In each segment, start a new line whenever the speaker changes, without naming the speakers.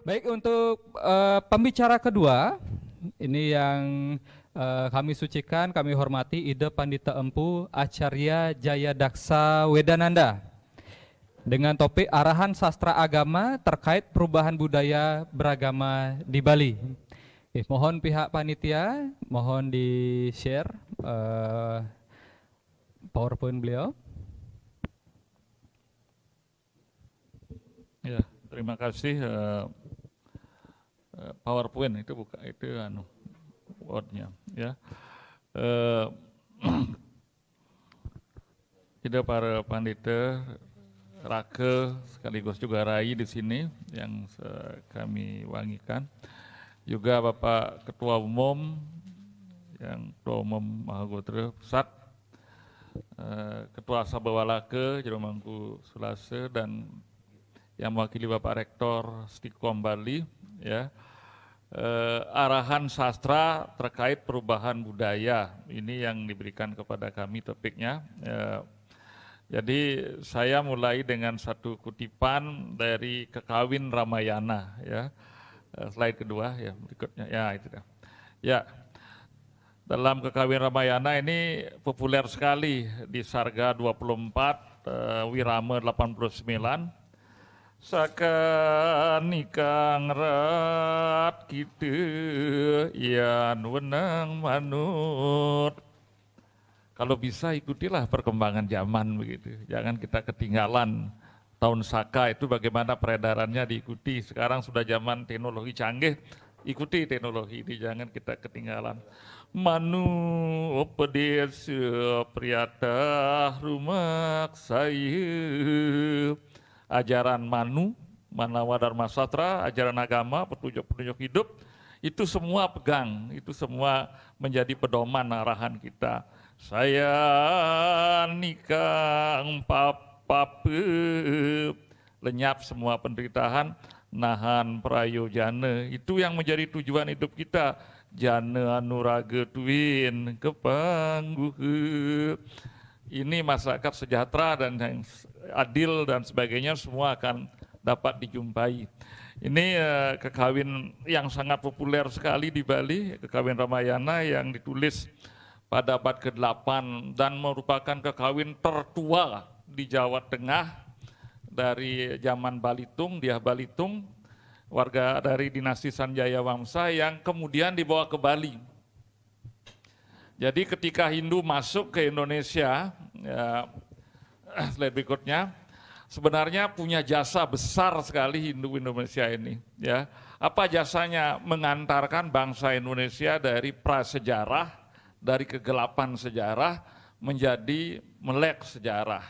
Baik, untuk pembicara kedua, ini yang kami sucikan, kami hormati Ida Pandita Empu Acarya Jaya Daksa Wedananda dengan topik arahan sastra agama terkait perubahan budaya beragama di Bali. Mohon pihak panitia, mohon di-share PowerPoint beliau.
Ya, terima kasih. PowerPoint itu bukan itu Word-nya ya. Tidak para pandita Rake sekaligus juga Rai di sini yang kami wangikan. Juga Bapak Ketua Umum yang Ketua Umum Mahagotra Pusat, Ketua Sabawalake Jeromangku Sulase dan yang mewakili Bapak Rektor Stikom Bali ya. Arahan sastra terkait perubahan budaya ini yang diberikan kepada kami topiknya. Jadi saya mulai dengan satu kutipan dari Kekawin Ramayana ya. Slide kedua ya berikutnya ya itu dah. Ya. Dalam Kekawin Ramayana ini populer sekali di Sarga 24 Wirama 89. Saka nikang rat kita yan wenang manut. Kalau bisa ikutilah perkembangan zaman begitu. Jangan kita ketinggalan tahun Saka itu bagaimana peredarannya diikuti. Sekarang sudah zaman teknologi canggih, ikuti teknologi ini, jangan kita ketinggalan. Manu pedes priyata rumak saya. Ajaran Manu, Manawa Dharma Sastra, ajaran agama, petunjuk-petunjuk hidup, itu semua pegang, itu semua menjadi pedoman arahan kita. Saya nikang papape, lenyap semua penderitaan, nahan prayojana, itu yang menjadi tujuan hidup kita. Jana anuraga tuin kepangguh. Ini masyarakat sejahtera dan yang adil dan sebagainya semua akan dapat dijumpai. Ini kekawin yang sangat populer sekali di Bali, Kekawin Ramayana yang ditulis pada abad ke-8 dan merupakan kekawin tertua di Jawa Tengah dari zaman Balitung, Dyah Balitung, warga dari dinasti Sanjaya Wangsa yang kemudian dibawa ke Bali. Jadi ketika Hindu masuk ke Indonesia, ya, slide berikutnya, sebenarnya punya jasa besar sekali Hindu Indonesia ini. Ya, apa jasanya? Mengantarkan bangsa Indonesia dari prasejarah, dari kegelapan sejarah menjadi melek sejarah.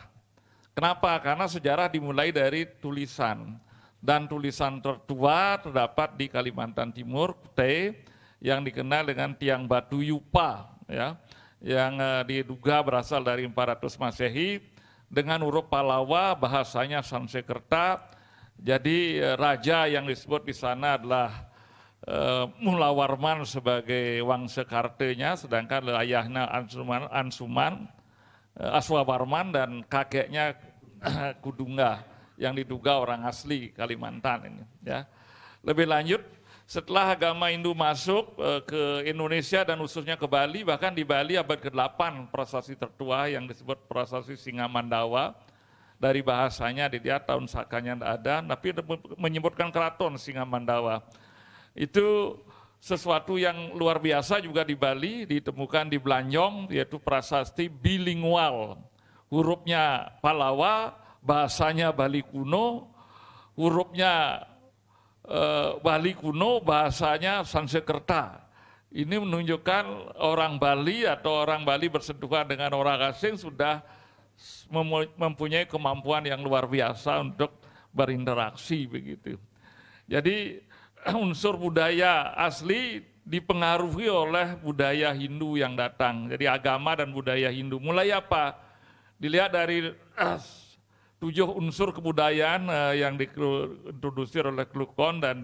Kenapa? Karena sejarah dimulai dari tulisan. Dan tulisan tertua terdapat di Kalimantan Timur, Kutai, yang dikenal dengan tiang batu Yupa. Ya, yang diduga berasal dari 400 Masehi dengan huruf Palawa, bahasanya Sanskerta. Jadi raja yang disebut di sana adalah Mulawarman sebagai Wangsakartenya, sedangkan ayahnya Ansuman Aswawarman dan kakeknya Kudungga yang diduga orang asli Kalimantan ini. Ya, lebih lanjut. Setelah agama Hindu masuk ke Indonesia dan khususnya ke Bali, bahkan di Bali abad ke-8 prasasti tertua yang disebut prasasti Singamandawa, dari bahasanya dilihat tahun sakanya tidak ada, tapi menyebutkan keraton Singamandawa. Itu sesuatu yang luar biasa juga di Bali, ditemukan di Blanjong, yaitu prasasti bilingual. Hurufnya Palawa, bahasanya Bali kuno, hurufnya Bali kuno, bahasanya Sanskerta. Ini menunjukkan orang Bali atau orang Bali bersentuhan dengan orang asing sudah mempunyai kemampuan yang luar biasa untuk berinteraksi begitu. Jadi unsur budaya asli dipengaruhi oleh budaya Hindu yang datang. Jadi agama dan budaya Hindu. Mulai apa? Dilihat dari 7 unsur kebudayaan yang diintrodusir oleh Klukon dan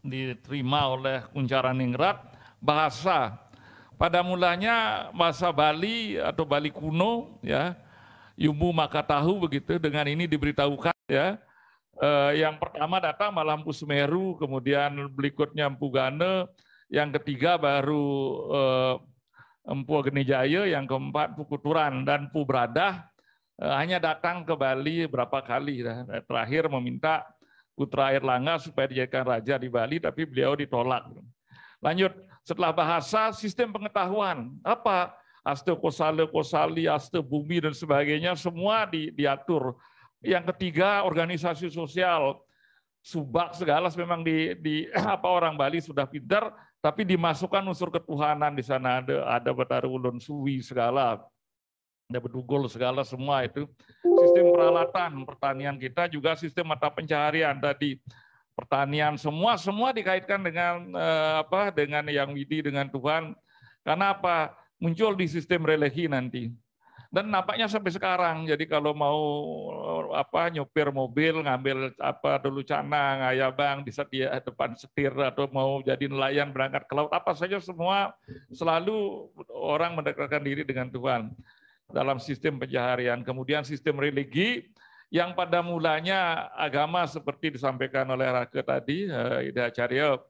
diterima oleh Kuncharaningrat. Bahasa. Pada mulanya bahasa Bali atau Bali kuno, ya, Yumu maka tahu begitu. Dengan ini diberitahukan, ya. Yang pertama datang malah Empu Semeru, kemudian berikutnya Empu Gane, yang ketiga baru Empu Agenijaya, yang keempat Empu Kuturan, dan Empu Bradah hanya datang ke Bali berapa kali. Terakhir meminta Putra Airlangga supaya dijadikan raja di Bali, tapi beliau ditolak. Lanjut, setelah bahasa, sistem pengetahuan. Apa? Aste Kosale, Kosali, Aste Bumi, dan sebagainya, semua diatur. Yang ketiga, organisasi sosial. Subak segala memang orang Bali sudah pintar, tapi dimasukkan unsur ketuhanan di sana. Ada Betara Ulun Suwi segala, ada Bedugul segala, semua itu. Sistem peralatan pertanian kita juga sistem mata pencaharian tadi. Pertanian semua dikaitkan dengan dengan yang widi, dengan Tuhan. Karena apa? Muncul di sistem religi nanti. Dan nampaknya sampai sekarang. Jadi kalau mau nyopir mobil, ngambil dulu canang, ayabang di depan setir, atau mau jadi nelayan berangkat ke laut, apa saja semua selalu orang mendekatkan diri dengan Tuhan dalam sistem pencaharian. Kemudian sistem religi yang pada mulanya agama seperti disampaikan oleh Rake tadi, Ida Acarya,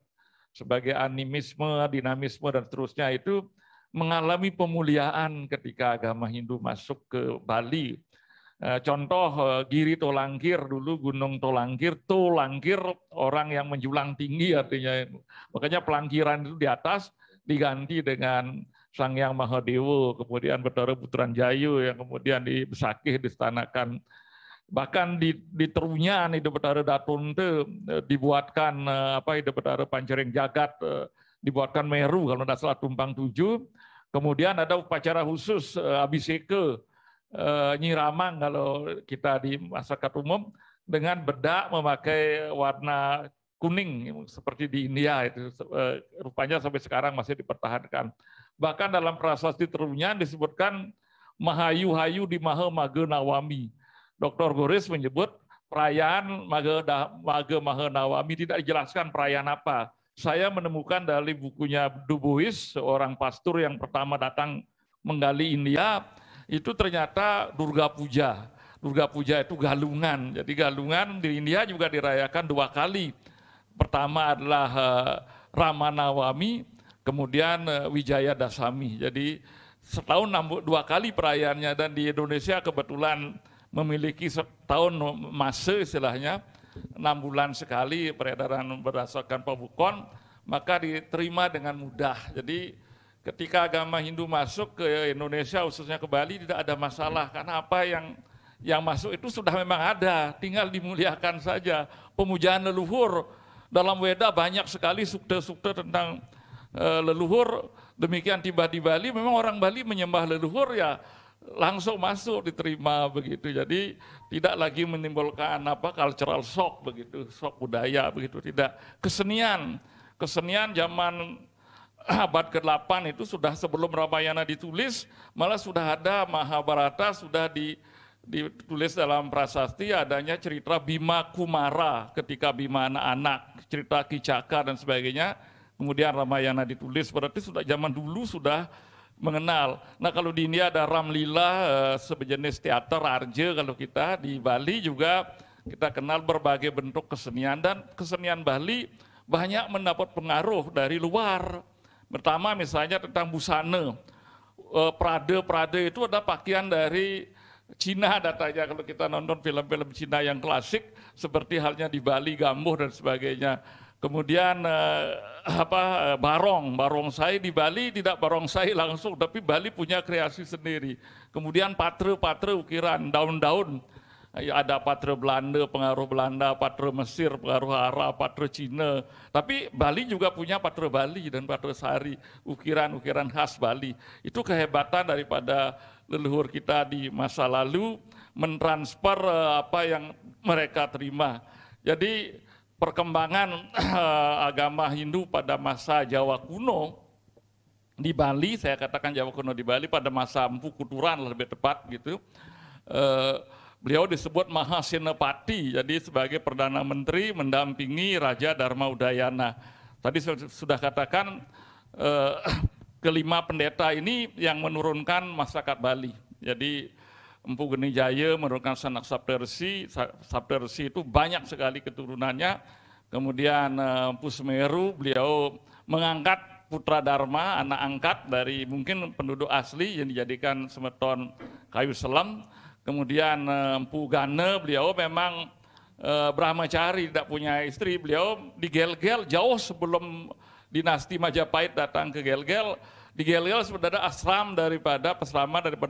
sebagai animisme, dinamisme, dan seterusnya itu mengalami pemuliaan ketika agama Hindu masuk ke Bali. Contoh Giri Tolangkir, dulu Gunung Tolangkir orang yang menjulang tinggi artinya. Makanya pelangkiran itu di atas diganti dengan Sang Hyang Mahadewa, kemudian Betara Putranjaya yang kemudian di Besakih distanakan. Bahkan di Terunyan itu Betara Datunte dibuatkan itu Betara Pancereng Jagat, dibuatkan Meru kalau tidak salah tumpang 7. Kemudian ada upacara khusus Abhiseka Nyiramang kalau kita di masyarakat umum, dengan bedak memakai warna kuning seperti di India itu, rupanya sampai sekarang masih dipertahankan. Bahkan dalam prasasti Terunyan disebutkan Mahayu-hayu di Maha Mage Nawami. Dr. Goris menyebut perayaan Mage Maha Nawami, tidak dijelaskan perayaan apa. Saya menemukan dari bukunya Dubois, seorang pastor yang pertama datang menggali India, itu ternyata Durga Puja. Durga Puja itu galungan. Jadi galungan di India juga dirayakan 2 kali. Pertama adalah Ramanawami, kemudian Wijaya Dasami. Jadi setahun 2 kali perayaannya, dan di Indonesia kebetulan memiliki setahun masa istilahnya, 6 bulan sekali peredaran berdasarkan pabukon, maka diterima dengan mudah. Jadi ketika agama Hindu masuk ke Indonesia, khususnya ke Bali, tidak ada masalah, karena apa yang masuk itu sudah memang ada, tinggal dimuliakan saja. Pemujaan leluhur, dalam Weda banyak sekali sukta-sukta tentang leluhur. Demikian tiba di Bali, memang orang Bali menyembah leluhur, ya langsung masuk diterima begitu. Jadi tidak lagi menimbulkan cultural shock begitu, shock budaya begitu, tidak. Kesenian zaman abad ke-8 itu sudah sebelum Ramayana ditulis, malah sudah ada Mahabharata, sudah ditulis dalam prasasti, adanya cerita Bima Kumara ketika Bima anak-anak, cerita Kicaka dan sebagainya. Kemudian Ramayana ditulis, berarti sudah zaman dulu sudah mengenal. Nah kalau di India ada Ramlila, sejenis teater Arja, kalau kita di Bali juga kita kenal berbagai bentuk kesenian, dan kesenian Bali banyak mendapat pengaruh dari luar. Pertama misalnya tentang busana, Prade itu ada pakaian dari Cina datanya, kalau kita nonton film-film Cina yang klasik, seperti halnya di Bali, Gambuh dan sebagainya. Kemudian barongsai di Bali tidak barongsai langsung, tapi Bali punya kreasi sendiri. Kemudian patre ukiran daun-daun, ada patre Belanda, pengaruh Belanda, patre Mesir, pengaruh Arab, patre Cina. Tapi Bali juga punya patre Bali dan patre Sari, ukiran-ukiran khas Bali. Itu kehebatan daripada leluhur kita di masa lalu, mentransfer apa yang mereka terima. Jadi perkembangan agama Hindu pada masa Jawa kuno di Bali, saya katakan Jawa kuno di Bali pada masa Empu Kuturan lebih tepat gitu. Beliau disebut Mahasenapati, jadi sebagai Perdana Menteri mendampingi Raja Dharma Udayana. Tadi sudah katakan kelima pendeta ini yang menurunkan masyarakat Bali. Jadi Empu Geni Jaya menurunkan sanak Saptarsi, Saptarsi itu banyak sekali keturunannya. Kemudian Empu Semeru beliau mengangkat putra Dharma, anak angkat dari mungkin penduduk asli yang dijadikan semeton kayu selam. Kemudian Empu Gane beliau memang brahmacari, tidak punya istri. Beliau di Gel-Gel jauh sebelum dinasti Majapahit datang ke Gel-Gel. Di Gel-Gel sebenarnya asram daripada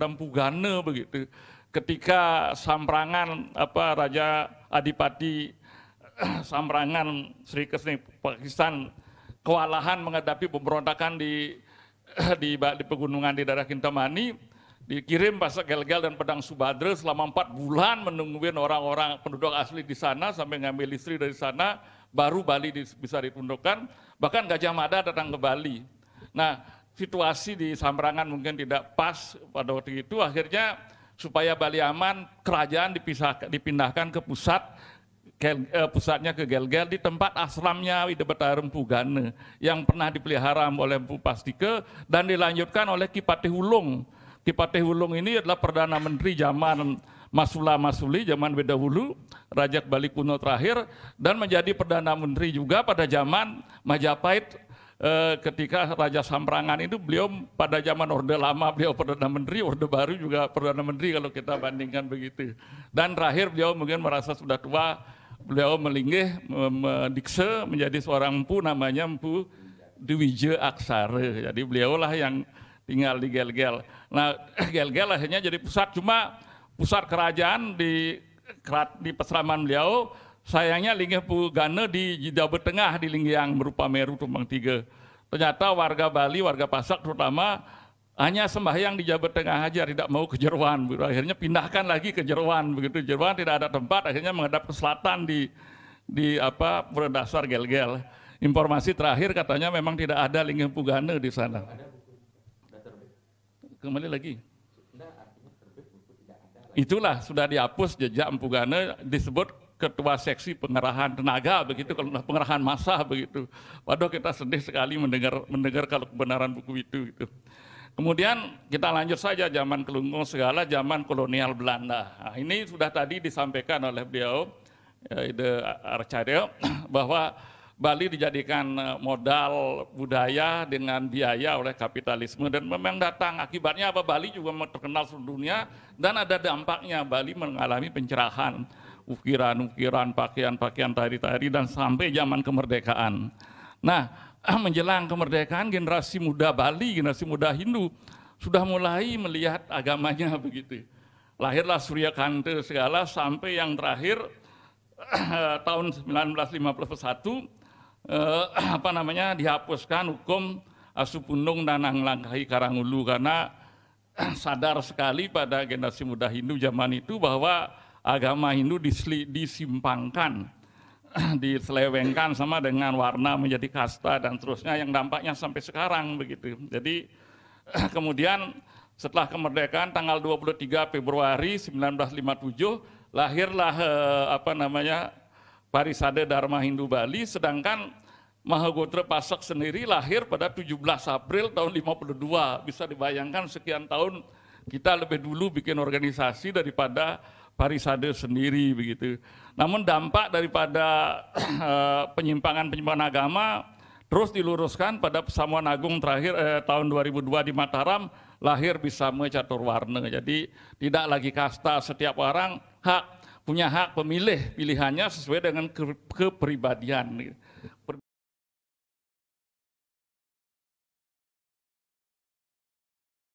Empu Gane begitu. Ketika Samprangan Raja Adipati Samprangan Sri Kesni Pakistan kewalahan menghadapi pemberontakan di pegunungan di daerah Kintamani, dikirim pasukan Gel-Gel dan pedang Subadra selama 4 bulan menungguin orang-orang penduduk asli di sana sampai ngambil istri dari sana, baru Bali bisa ditundukkan. Bahkan Gajah Mada datang ke Bali. Nah, situasi di Samprangan mungkin tidak pas pada waktu itu, akhirnya supaya Bali aman, kerajaan dipindahkan ke pusatnya ke Gel-Gel di tempat asramnya Ida Betara Empu Gane yang pernah dipelihara oleh Empu Pastike dan dilanjutkan oleh Ki Patih Wulung. Ki Patih Wulung ini adalah Perdana Menteri zaman Masula Masuli, zaman Bedahulu, Raja Bali kuno terakhir, dan menjadi Perdana Menteri juga pada zaman Majapahit. Ketika Raja Samprangan itu beliau pada zaman Orde Lama beliau Perdana Menteri, Orde Baru juga Perdana Menteri kalau kita bandingkan begitu. Dan terakhir beliau mungkin merasa sudah tua, beliau melinggih mendikse menjadi seorang empu namanya Empu Dwija Aksara. Jadi beliaulah yang tinggal di Gel-Gel. Nah, Gel-Gel akhirnya jadi pusat kerajaan di peseraman beliau. Sayangnya Linggih Empu Gane di Jawa Tengah di Linggiang berupa Meru Tumbang Tiga. Ternyata warga Bali, warga Pasak terutama hanya sembahyang di Jawa Tengah aja, tidak mau ke Jeruan. Akhirnya pindahkan lagi ke Jeruan. Begitu Jeruan tidak ada tempat, akhirnya menghadap ke selatan di berdasar Gel-Gel. Informasi terakhir katanya memang tidak ada Linggih Empu Gane di sana. Kembali lagi. Itulah sudah dihapus jejak Empu Gane, disebut ketua seksi pengerahan tenaga begitu, kalau pengerahan massa begitu. Waduh, kita sedih sekali mendengar kalau kebenaran buku itu gitu. Kemudian kita lanjut saja zaman Kelungkung segala, zaman kolonial Belanda. Nah, ini sudah tadi disampaikan oleh beliau Ide Arcadio bahwa Bali dijadikan modal budaya dengan biaya oleh kapitalisme dan memang datang akibatnya apa, Bali juga terkenal seluruh dunia dan ada dampaknya. Bali mengalami pencerahan, ukiran-ukiran, pakaian-pakaian tari-tari dan sampai zaman kemerdekaan. Nah, menjelang kemerdekaan generasi muda Bali, generasi muda Hindu sudah mulai melihat agamanya begitu. Lahirlah Surya Kante segala sampai yang terakhir tahun 1951 dihapuskan hukum Asupundung dan Nanglangkahi Karangulu karena sadar sekali pada generasi muda Hindu zaman itu bahwa agama Hindu disimpangkan, diselewengkan sama dengan warna menjadi kasta dan terusnya yang dampaknya sampai sekarang begitu. Jadi kemudian setelah kemerdekaan tanggal 23 Februari 1957 lahirlah Parisade Dharma Hindu Bali, sedangkan Mahagotra Pasak sendiri lahir pada 17 April tahun 52. Bisa dibayangkan sekian tahun kita lebih dulu bikin organisasi daripada Parisade sendiri begitu. Namun dampak daripada penyimpangan-penyimpangan agama terus diluruskan pada Pesamuan Agung terakhir tahun 2002 di Mataram, lahir Bisama Caturwarna. Jadi tidak lagi kasta, setiap orang punya hak pemilih, pilihannya sesuai dengan kepribadian.